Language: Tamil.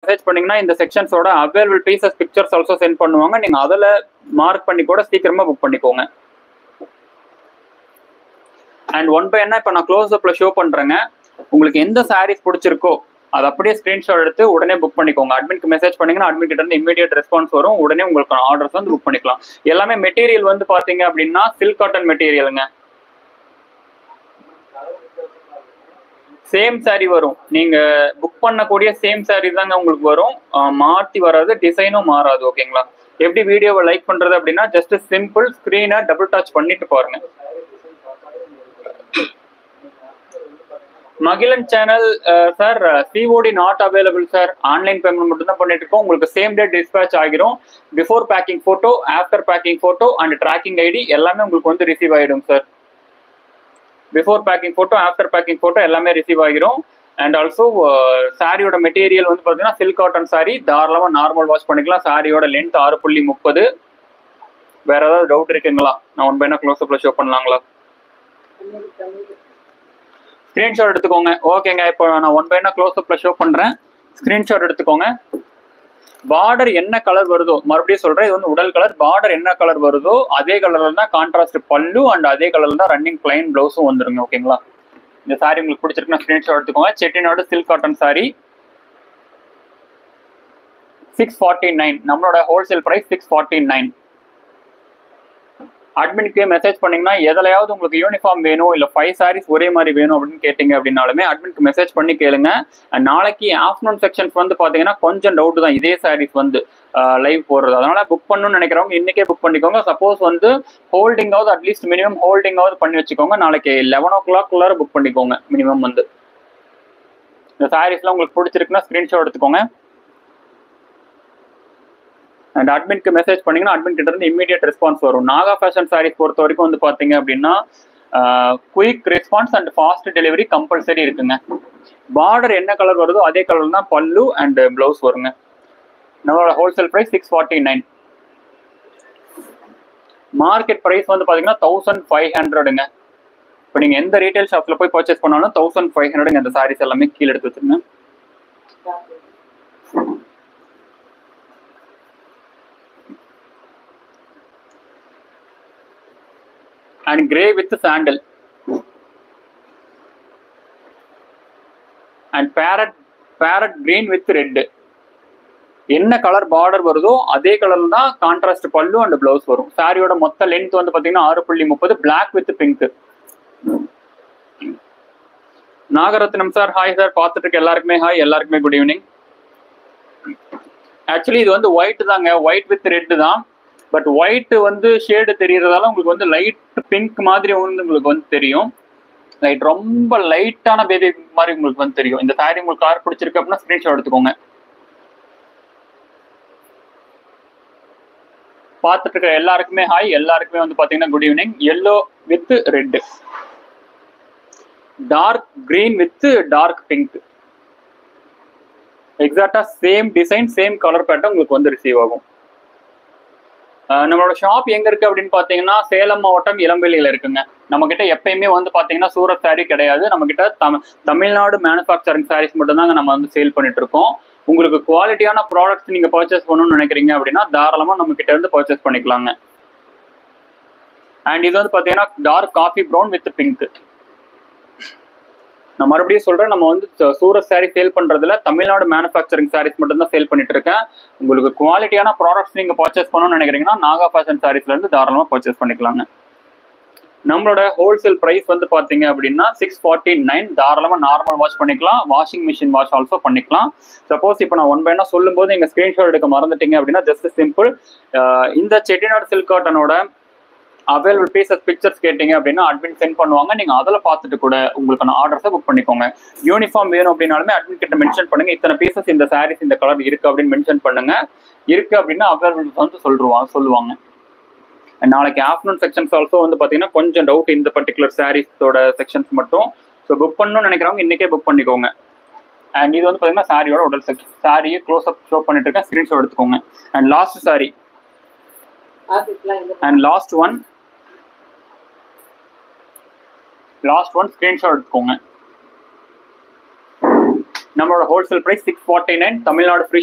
மெசேஜ் பண்ணீங்கன்னா இந்த செக்ஷன்ஸோட available pieces pictures also sent பண்ணுவாங்க. நீங்க அதில் மார்க் பண்ணி கூட சீக்கிரமா புக் பண்ணிக்கோங்க. அண்ட் ஒன் பை என்ன இப்போ நான் க்ளோஸ் அப்ல ஷோ பண்றேங்க. உங்களுக்கு எந்த சாரீஸ் பிடிச்சிருக்கோ அதை அப்படியே ஸ்கிரீன்ஷாட் எடுத்து உடனே புக் பண்ணிக்கோங்க. அட்மின்க்கு மெசேஜ் பண்ணீங்கன்னா அட்மின் கிட்ட இருந்து இமீடியட் ரெஸ்பான்ஸ் வரும். உடனே உங்களுக்கு ஆர்டர்ஸ் வந்து புக் பண்ணிக்கலாம். எல்லாமே மெட்டீரியல் வந்து பாத்தீங்க அப்படின்னா சில்க் காட்டன் மெட்டீரியலுங்க. சேம் சாரி வரும். நீங்க புக் பண்ணக்கூடிய சேம் சாரி தாங்க உங்களுக்கு வரும். மாத்தி வராது, டிசைனும் மாறாது. ஓகேங்களா? எப்படி வீடியோவை லைக் பண்றது அப்படின்னா ஜஸ்ட் சிம்பிள் ஸ்கிரீனை டபுள் டச் பண்ணிட்டு பாருங்க. Magizhan channel sir COD not available sir. Online payment மட்டும் தான் பண்ணிட்டு இருக்கோம். உங்களுக்கு சேம் டே டிஸ்பேச் ஆகிரும். Before packing photo, after packing photo and tracking ID எல்லாமே உங்களுக்கு வந்து ரிசீவ் ஆகிடும் சார். Before packing photo, after packing photo எல்லாமே ரிசீவ் ஆகிரும். அண்ட் ஆல்சோ சாரியோட மெட்டீரியல் வந்து பார்த்தீங்கன்னா சில்க் காட்டன் சாரி, தாராளமாக நார்மல் வாஷ் பண்ணிக்கலாம். சாரியோட லென்த் 6.30. வேற ஏதாவது டவுட் இருக்குங்களா? நான் ஒன் பைனா க்ளோஸ் அப்ல ஷோ பண்ணலாங்களா? ஸ்கிரீன்ஷாட் எடுத்துக்கோங்க. ஓகேங்க, இப்போ நான் ஒன் பைனா க்ளோஸ் அப்ல ஷோ பண்றேன். ஸ்கிரீன்ஷாட் எடுத்துக்கோங்க. பார்டர் என்ன கலர் வருதோ, மறுபடியும் சொல்றேன், இது வந்து உடல் கலர். பார்டர் என்ன கலர் வருதோ அதே கலர்ல தான் கான்ட்ராஸ்ட் பல்லு அண்ட் அதே கலர்ல தான் ரன்னிங் பிளைன் பிளவுஸும் வந்துருங்க. ஓகேங்களா? இந்த சாரி உங்களுக்கு பிடிச்சிருக்குன்னா ஸ்கிரீன்ஷாட் எடுத்துக்கோங்க. Chettinad silk cotton sorry 649. நம்மளோட ஹோல்சேல் பிரைஸ் 649. அட்மினுக்கு மெசேஜ் பண்ணீங்கன்னா எதுலையாவது உங்களுக்கு யூனிஃபார்ம் வேணும் இல்லை 5 சாரீஸ் ஒரே மாதிரி வேணும் அப்படின்னு கேட்டீங்க அப்படின்னாலுமே அட்மினுக்கு மெசேஜ் பண்ணி கேளுங்க. நாளைக்கு ஆஃப்டர்நூன் செக்ஷன்ஸ் வந்து பார்த்தீங்கன்னா கொஞ்சம் டவுட் தான் இதே சாரீஸ் வந்து லைவ் போடுறது. அதனால புக் பண்ணணும்னு நினைக்கிறவங்க இன்னைக்கே புக் பண்ணிக்கோங்க. சப்போஸ் வந்து ஹோல்டிங்காவது அட்லீஸ்ட் மினிமம் ஹோல்டிங்காவது பண்ணி வச்சுக்கோங்க. நாளைக்கு 11 o'clock புக் பண்ணிக்கோங்க மினிமம் வந்து. இந்த சாரீஸ்லாம் உங்களுக்கு பிடிச்சிருக்குன்னா ஸ்கிரீன்ஷாட் எடுத்துக்கோங்க. அண்ட் அட்மின்க்கு மெசேஜ் பண்ணீங்கன்னா அட்மின் கிட்ட இருந்து இமீடியட் ரெஸ்பான்ஸ் வரும். நாகா ஃபேஷன் சாரீஸ் பொறுத்த வரைக்கும் வந்து பாத்தீங்க அப்படின்னா quick response and fast delivery compulsory இருக்குங்க. பார்டர் என்ன கலர் வருதோ அதே கலர் தான் பல்லு அண்ட் பிளவுஸ் வருங்க. நம்மளோட ஹோல்சேல் பிரைஸ் 649. மார்க்கெட் பிரைஸ் வந்து பாத்தீங்கன்னா 1500ங்க. இப்போ நீங்க எந்த ரீட்டைல் ஷாப்ல போய் பர்ச்சேஸ் பண்ணாலும் 1500ங்க. இந்த சாரீஸ் எல்லாமே கீழே எடுத்து வச்சிருங்க. and grey with sandal and parrot green with red. என்ன கலர் பார்டர் வருதோ அதே கலர்ல தான் கான்ட்ராஸ்ட் பல்லு அண்ட் பிளவுஸ் வரும். சாரியோட மொத்த லென்த் வந்து பாத்தீங்கன்னா 6.30. Black with pink. Nagarathnam sir hi sir. பார்த்துட்டு இருக்க எல்லாருக்குமே ஹாய். எல்லாருக்குமே குட் ஈவினிங். ஆக்சுவலி இது வந்து ஒயிட் தாங்க, ஒயிட் வித் ரெட் தான். பட் ஒயிட் வந்து ஷேடு தெரியறதால உங்களுக்கு வந்து லைட் பிங்க் மாதிரி வந்து உங்களுக்கு வந்து தெரியும். லைட் ரொம்ப லைட்டான பேபி மாதிரி உங்களுக்கு வந்து தெரியும். இந்த சாரி உங்களுக்கு கார் பிடிச்சிருக்கு அப்படின்னா ஸ்கிரீன்ஷாட் எடுத்துக்கோங்க. பார்த்துட்டு இருக்க எல்லாருக்குமே ஹாய். எல்லாருக்குமே வந்து பாத்தீங்கன்னா good evening. Yellow with red, dark green with dark pink. எக்ஸாக்டா same design same colour pattern உங்களுக்கு வந்து ரிசீவ் ஆகும். நம்மளோட ஷாப் எங்க இருக்கு அப்படின்னு பாத்தீங்கன்னா சேலம் மாவட்டம் இளம்பிள்ளையில இருக்குங்க. நம்ம கிட்ட எப்பயுமே வந்து பாத்தீங்கன்னா சூரத் சாரி கிடையாது. நம்ம கிட்ட தமிழ்நாடு மேனுஃபேக்சரிங் சாரீஸ் மட்டும் தாங்க நம்ம வந்து சேல் பண்ணிட்டு இருக்கோம். உங்களுக்கு குவாலிட்டியான ப்ராடக்ட்ஸ் நீங்க பர்ச்சேஸ் பண்ணணும்னு நினைக்கிறீங்க அப்படின்னா தாராளமா நம்ம கிட்ட இருந்து பர்ச்சேஸ் பண்ணிக்கலாங்க. அண்ட் இது வந்து பாத்தீங்கன்னா dark coffee brown with pink. நான் மறுபடியும் சொல்றேன், நம்ம வந்து சூரத் சாரி சேல் பண்றதுல தமிழ்நாடு மேனுஃபேக்சரிங் சாரீஸ் மட்டும் தான் சேல் பண்ணிட்டு இருக்கேன். உங்களுக்கு குவாலிட்டியான ப்ராடக்ட்ஸ் நீங்க பர்ச்சேஸ் பண்ணணும்னு நினைக்கிறீங்கன்னா நாகா ஃபேஷன் சாரீஸ்ல இருந்து தாராளமா பர்ச்சேஸ் பண்ணிக்கலாங்க. நம்மளோட ஹோல்சேல் பிரைஸ் வந்து பாத்தீங்க அப்படின்னா 649. தாராளமா நார்மல் வாஷ் பண்ணிக்கலாம், வாஷிங் மிஷின் வாஷ் ஆல்சோ பண்ணிக்கலாம். சப்போஸ் இப்போ நான் ஒன் பை ஒன்னா சொல்லும் போது நீங்க ஸ்கிரீன்ஷாட் எடுக்க மறந்துட்டீங்க அப்படின்னா ஜஸ்ட் சிம்பிள் இந்த செட்டிநாடு சில்க் காட்டனோட அவைலபிள் பீசஸ் பிக்சர்ஸ் கேட்டீங்க அப்படின்னா அட்மின் சென்ட் பண்ணுவாங்க. நீங்க அதில் பார்த்துட்டு கூட உங்களுக்கான ஆர்டர்ஸை புக் பண்ணிக்கோங்க. யூனிஃபார்ம் வேணும் அப்படின்னாலுமே அட்மின் கிட்ட மென்ஷன் பண்ணுங்க. இத்தனை பீசஸ் இந்த சாரீஸ் இந்த கலர் இருக்கு அப்படின்னு மென்ஷன் பண்ணுங்க. இருக்கு அப்படின்னா அவைலபிள் வந்து சொல்லுவாங்க. நாளைக்கு ஆஃப்டர்நூன் செக்ஷன்ஸ் ஆல்சோ வந்து பாத்தீங்கன்னா கொஞ்சம் டவுட் இந்த பர்டிகுலர் சாரீஸோட செக்ஷன்ஸ் மட்டும். ஸோ புக் பண்ணணும்னு நினைக்கிறவங்க இன்னைக்கே புக் பண்ணிக்கோங்க. அண்ட் இது வந்து பாத்தீங்கன்னா சாரியோட உடல் செக்ஷன். சாரியை க்ளோஸ் அப் ஷோ பண்ணிட்டு இருக்கேன். ஸ்கிரீன்ஷாட் எடுத்துக்கோங்க. And last sorry and last one screenshot எடுத்துக்கோங்க. நம்மளோட ஹோல்சேல் பிரைஸ் 649. தமிழ்நாடு ஃப்ரீ